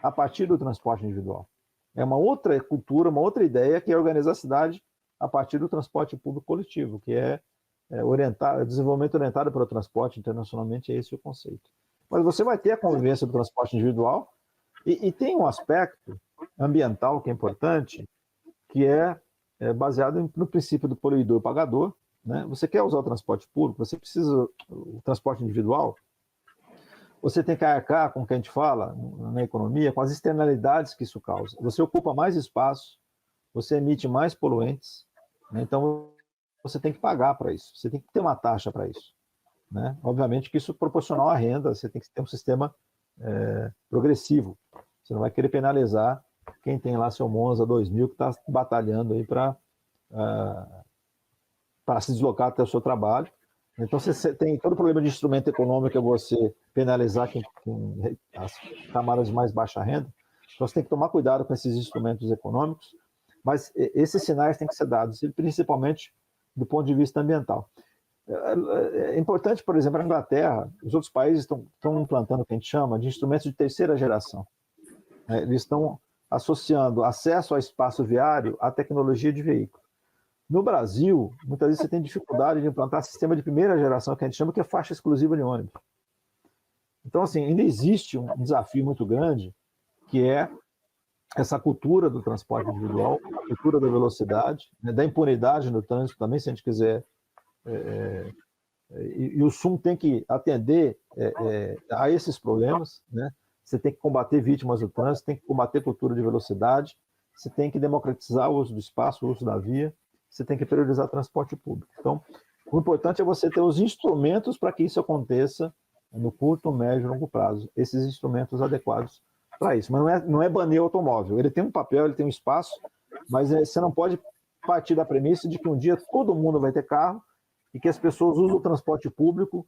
a partir do transporte individual. É uma outra cultura, uma outra ideia que é organizar a cidade a partir do transporte público coletivo, que é desenvolvimento orientado para o transporte internacionalmente, é esse o conceito. Mas você vai ter a convivência do transporte individual e tem um aspecto ambiental que é importante, que é baseado no princípio do poluidor-pagador. Né? Você quer usar o transporte público, você precisa o transporte individual, você tem que arcar com o que a gente fala na economia, com as externalidades que isso causa. Você ocupa mais espaço, você emite mais poluentes, né? Então você tem que pagar para isso, você tem que ter uma taxa para isso. Né? Obviamente que isso é proporcional à renda, você tem que ter um sistema progressivo. Você não vai querer penalizar quem tem lá seu Monza 2000 que está batalhando aí para se deslocar até o seu trabalho. Então você tem todo o problema de instrumento econômico, é você penalizar as camadas de mais baixa renda. Então você tem que tomar cuidado com esses instrumentos econômicos, mas esses sinais têm que ser dados, principalmente do ponto de vista ambiental. É importante, por exemplo, a Inglaterra, os outros países estão implantando o que a gente chama de instrumentos de terceira geração. Eles estão associando acesso ao espaço viário à tecnologia de veículo. No Brasil, muitas vezes você tem dificuldade de implantar sistema de primeira geração, que a gente chama que é faixa exclusiva de ônibus. Então, assim, ainda existe um desafio muito grande, que é essa cultura do transporte individual, a cultura da velocidade, né, da impunidade no trânsito também, se a gente quiser e o SUM tem que atender a esses problemas, né? Você tem que combater vítimas do trânsito, tem que combater cultura de velocidade, você tem que democratizar o uso do espaço, o uso da via, você tem que priorizar transporte público. Então, o importante é você ter os instrumentos para que isso aconteça no curto, médio e longo prazo, esses instrumentos adequados para isso. Mas não é banir o automóvel, ele tem um papel, ele tem um espaço, mas você não pode partir da premissa de que um dia todo mundo vai ter carro e que as pessoas usam o transporte público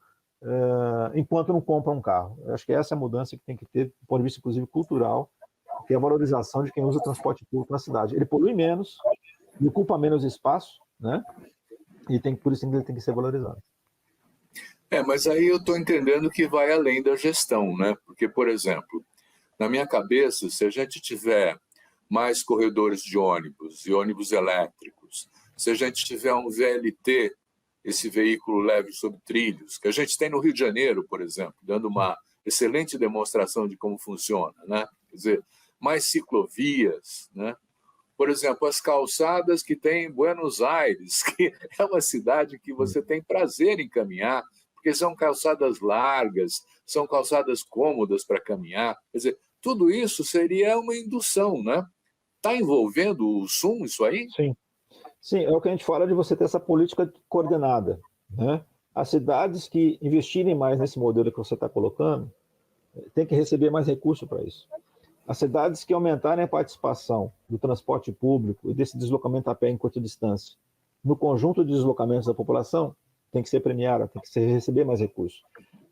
enquanto não compram um carro. Eu acho que essa é a mudança que tem que ter, do ponto de vista, inclusive, cultural, que é a valorização de quem usa o transporte público na cidade. Ele polui menos, ele ocupa menos espaço, né? E por isso ele tem que ser valorizado. Mas aí eu estou entendendo que vai além da gestão, né? Porque, por exemplo, na minha cabeça, se a gente tiver mais corredores de ônibus e ônibus elétricos, se a gente tiver um VLT, esse veículo leve sobre trilhos, que a gente tem no Rio de Janeiro, por exemplo, dando uma excelente demonstração de como funciona, né? Quer dizer, mais ciclovias, né? Por exemplo, as calçadas que tem em Buenos Aires, que é uma cidade que você tem prazer em caminhar, porque são calçadas largas, são calçadas cômodas para caminhar. Quer dizer, tudo isso seria uma indução, né? Está envolvendo o SUM isso aí? Sim. Sim, é o que a gente fala de você ter essa política coordenada, né? As cidades que investirem mais nesse modelo que você está colocando têm que receber mais recurso para isso. As cidades que aumentarem a participação do transporte público e desse deslocamento a pé em curta distância no conjunto de deslocamentos da população tem que ser premiada, tem que receber mais recursos.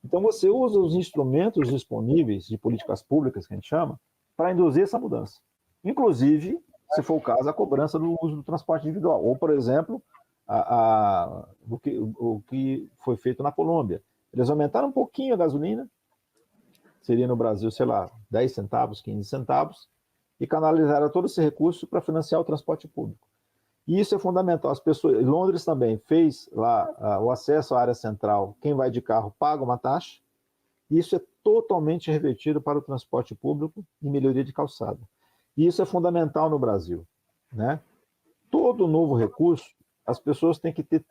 Então você usa os instrumentos disponíveis de políticas públicas, que a gente chama, para induzir essa mudança. Inclusive, se for o caso, a cobrança do uso do transporte individual. Ou, por exemplo, o que foi feito na Colômbia. Eles aumentaram um pouquinho a gasolina, seria no Brasil, sei lá, 10 centavos, 15 centavos, e canalizaram todo esse recurso para financiar o transporte público. E isso é fundamental. As pessoas, Londres também fez lá o acesso à área central. Quem vai de carro paga uma taxa. E isso é totalmente revertido para o transporte público e melhoria de calçada. E isso é fundamental no Brasil, né? Todo novo recurso, as pessoas têm que ter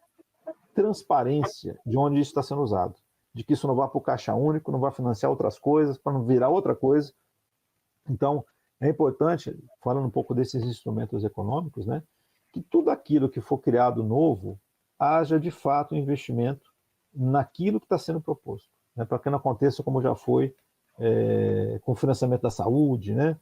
transparência de onde isso está sendo usado, de que isso não vai para o caixa único, não vai financiar outras coisas, para não virar outra coisa. Então, é importante, falando um pouco desses instrumentos econômicos, né, que tudo aquilo que for criado novo haja de fato um investimento naquilo que está sendo proposto, né, para que não aconteça como já foi com o financiamento da saúde, né,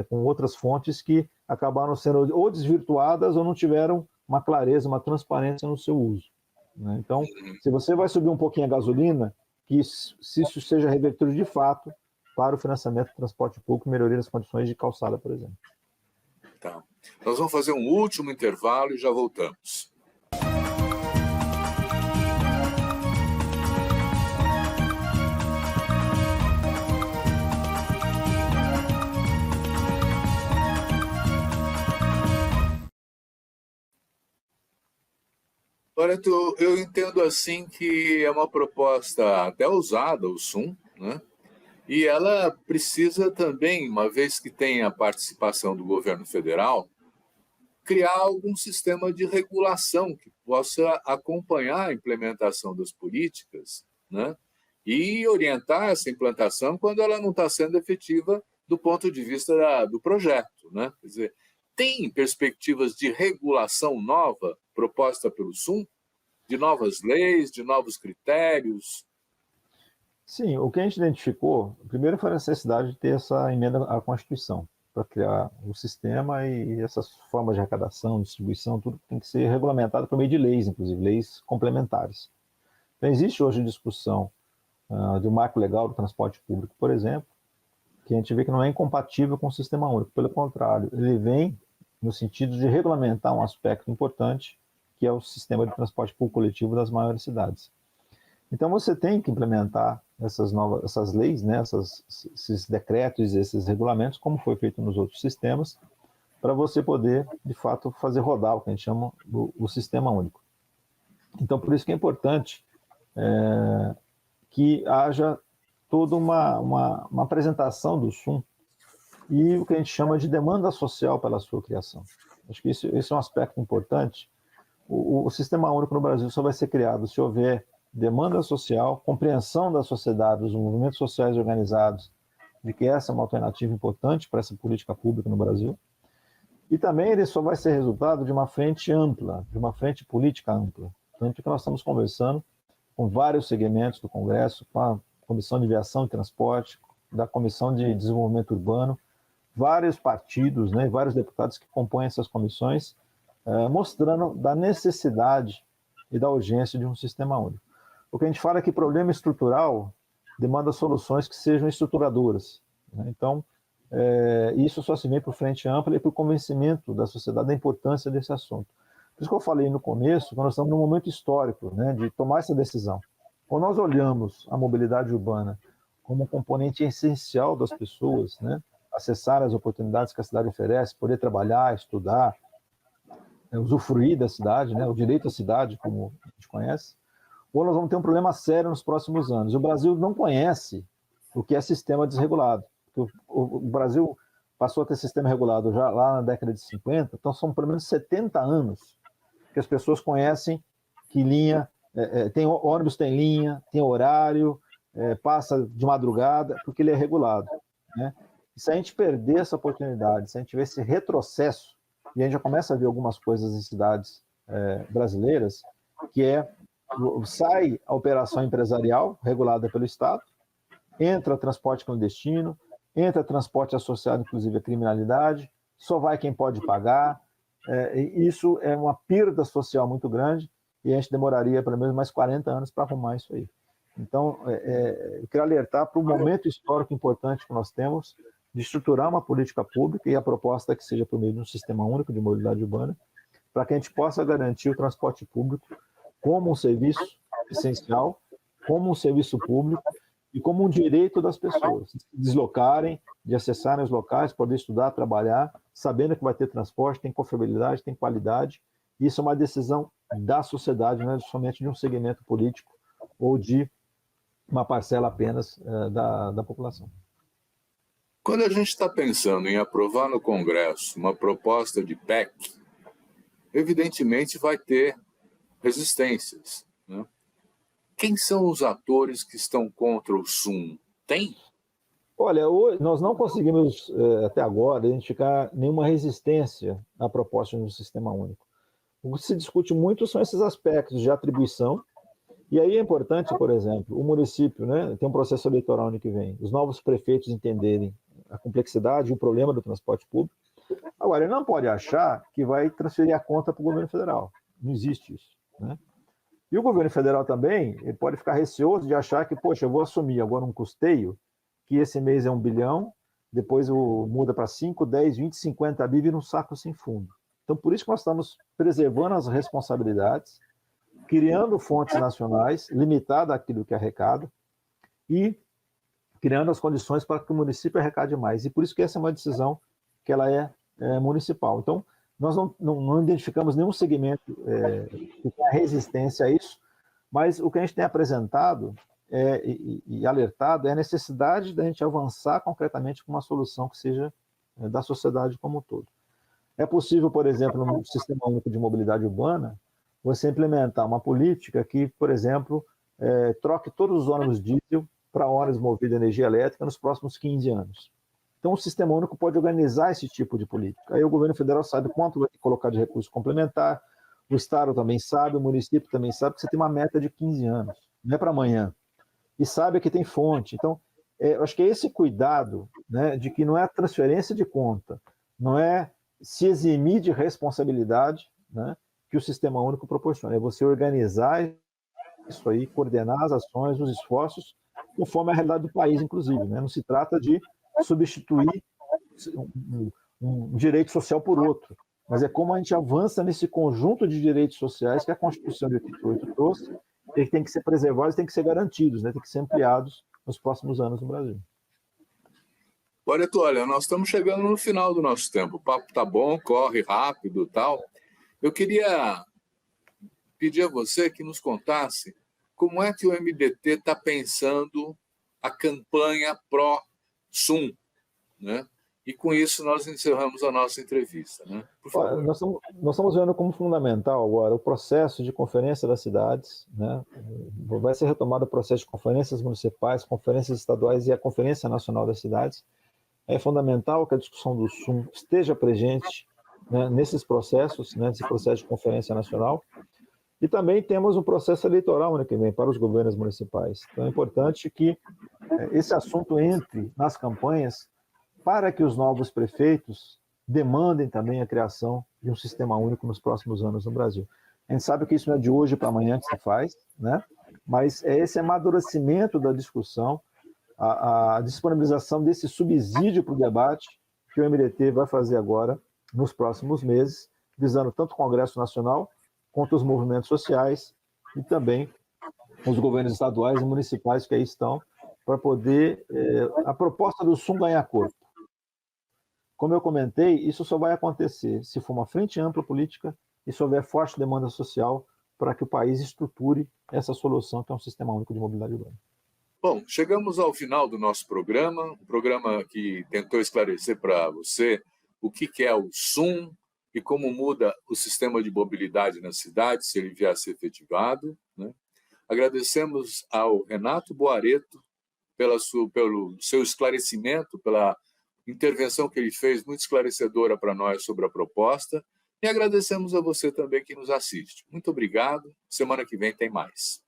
com outras fontes que acabaram sendo ou desvirtuadas ou não tiveram uma clareza, uma transparência no seu uso, né? Então, se você vai subir um pouquinho a gasolina, que se isso seja revertido de fato para o financiamento do transporte público e melhoria das condições de calçada, por exemplo. Tá. Nós vamos fazer um último intervalo e já voltamos. Olha, eu entendo assim que é uma proposta até ousada, o SUM, né? E ela precisa também, uma vez que tem a participação do governo federal, criar algum sistema de regulação que possa acompanhar a implementação das políticas, né? E orientar essa implantação quando ela não está sendo efetiva do ponto de vista do projeto, né? Quer dizer, tem perspectivas de regulação nova proposta pelo SUM, de novas leis, de novos critérios? Sim, o que a gente identificou, primeiro foi a necessidade de ter essa emenda à Constituição, para criar o sistema e essas formas de arrecadação, distribuição, tudo tem que ser regulamentado por meio de leis, inclusive leis complementares. Então, existe hoje discussão de um marco legal do transporte público, por exemplo, que a gente vê que não é incompatível com o sistema único, pelo contrário, ele vem no sentido de regulamentar um aspecto importante, que é o sistema de transporte público coletivo das maiores cidades. Então você tem que implementar essas leis, né, esses decretos, esses regulamentos, como foi feito nos outros sistemas, para você poder, de fato, fazer rodar o que a gente chama o sistema único. Então, por isso que é importante que haja toda uma apresentação do SUM e o que a gente chama de demanda social pela sua criação. Acho que esse é um aspecto importante. O Sistema Único no Brasil só vai ser criado se houver demanda social, compreensão da sociedade, dos movimentos sociais organizados, de que essa é uma alternativa importante para essa política pública no Brasil. E também ele só vai ser resultado de uma frente ampla, de uma frente política ampla. Tanto que nós estamos conversando com vários segmentos do Congresso, com a Comissão de Viação e Transporte, da Comissão de Desenvolvimento Urbano, vários partidos, né, vários deputados que compõem essas comissões, mostrando da necessidade e da urgência de um sistema único. O que a gente fala é que problema estrutural demanda soluções que sejam estruturadoras, né? Então, isso só se vê por frente ampla e por convencimento da sociedade da importância desse assunto. Por isso que eu falei no começo, que nós estamos num momento histórico, né, de tomar essa decisão. Quando nós olhamos a mobilidade urbana como um componente essencial das pessoas, né, acessar as oportunidades que a cidade oferece, poder trabalhar, estudar, usufruir da cidade, né, o direito à cidade, como a gente conhece, ou nós vamos ter um problema sério nos próximos anos. O Brasil não conhece o que é sistema desregulado. O Brasil passou a ter sistema regulado já lá na década de 50, então são pelo menos 70 anos que as pessoas conhecem que linha, tem ônibus tem linha, tem horário, passa de madrugada, porque ele é regulado, né? E se a gente perder essa oportunidade, se a gente tiver esse retrocesso, e a gente já começa a ver algumas coisas em cidades brasileiras, que sai a operação empresarial regulada pelo Estado, entra transporte clandestino, entra transporte associado, inclusive, à criminalidade, só vai quem pode pagar. Isso é uma perda social muito grande e a gente demoraria pelo menos mais 40 anos para arrumar isso aí. Então, eu quero alertar para o momento histórico importante que nós temos de estruturar uma política pública, e a proposta é que seja por meio de um sistema único de mobilidade urbana, para que a gente possa garantir o transporte público como um serviço essencial, como um serviço público e como um direito das pessoas, de se deslocarem, de acessarem os locais, poder estudar, trabalhar, sabendo que vai ter transporte, tem confiabilidade, tem qualidade. Isso é uma decisão da sociedade, não é somente de um segmento político ou de uma parcela apenas da população. Quando a gente está pensando em aprovar no Congresso uma proposta de PEC, evidentemente vai ter resistências, né? Quem são os atores que estão contra o SUM? Tem? Olha, nós não conseguimos, até agora, identificar nenhuma resistência à proposta de um sistema único. O que se discute muito são esses aspectos de atribuição, e aí é importante, por exemplo, o município, né, tem um processo eleitoral ano que vem, os novos prefeitos entenderem a complexidade e o problema do transporte público. Agora, ele não pode achar que vai transferir a conta para o governo federal. Não existe isso, né? E o governo federal também, ele pode ficar receoso de achar que, poxa, eu vou assumir agora um custeio, que esse mês é 1 bilhão, depois muda para 5, 10, 20, 50 bi, vira um saco sem fundo. Então, por isso que nós estamos preservando as responsabilidades, criando fontes nacionais, limitada àquilo que arrecada, e criando as condições para que o município arrecade mais. E por isso que essa é uma decisão que ela é municipal. Então, nós não identificamos nenhum segmento que tenha resistência a isso, mas o que a gente tem apresentado e alertado é a necessidade da gente avançar concretamente com uma solução que seja da sociedade como um todo. É possível, por exemplo, no Sistema Único de Mobilidade Urbana, você implementar uma política que, por exemplo, troque todos os ônibus diesel para ônibus movidos a energia elétrica nos próximos 15 anos. Então, o Sistema Único pode organizar esse tipo de política. Aí o governo federal sabe quanto vai colocar de recurso complementar, o Estado também sabe, o município também sabe que você tem uma meta de 15 anos, não é para amanhã. E sabe que tem fonte. Então, eu acho que é esse cuidado, né, de que não é a transferência de conta, não é se eximir de responsabilidade, né, que o Sistema Único proporciona. É você organizar isso aí, coordenar as ações, os esforços, conforme a realidade do país, inclusive, né? Não se trata de substituir um direito social por outro, mas é como a gente avança nesse conjunto de direitos sociais que a Constituição de 88 trouxe, e que tem que ser preservados, tem que ser garantidos, né? Tem que ser ampliados nos próximos anos no Brasil. Loreto, olha, nós estamos chegando no final do nosso tempo. O papo tá bom, corre rápido e tal. Eu queria pedir a você que nos contasse como é que o MDT está pensando a campanha pró-SUM, né? E com isso nós encerramos a nossa entrevista, né? Por favor. Nós estamos vendo como fundamental agora o processo de conferência das cidades, né? Vai ser retomado o processo de conferências municipais, conferências estaduais e a Conferência Nacional das Cidades. É fundamental que a discussão do SUM esteja presente, né, nesses processos, né, nesse processo de conferência nacional. E também temos um processo eleitoral ano que vem para os governos municipais. Então é importante que esse assunto entre nas campanhas para que os novos prefeitos demandem também a criação de um sistema único nos próximos anos no Brasil. A gente sabe que isso não é de hoje para amanhã que se faz, né? Mas é esse amadurecimento da discussão, a disponibilização desse subsídio para o debate que o MDT vai fazer agora, nos próximos meses, visando tanto o Congresso Nacional quanto os movimentos sociais e também os governos estaduais e municipais que aí estão, para poder a proposta do SUM ganhar corpo. Como eu comentei, isso só vai acontecer se for uma frente ampla política e se houver forte demanda social para que o país estruture essa solução que é um sistema único de mobilidade urbana. Bom, chegamos ao final do nosso programa, um programa que tentou esclarecer para você o que é o SUM e como muda o sistema de mobilidade na cidade, se ele vier a ser efetivado, né? Agradecemos ao Renato Boareto pelo seu esclarecimento, pela intervenção que ele fez, muito esclarecedora para nós sobre a proposta, e agradecemos a você também que nos assiste. Muito obrigado. Semana que vem tem mais.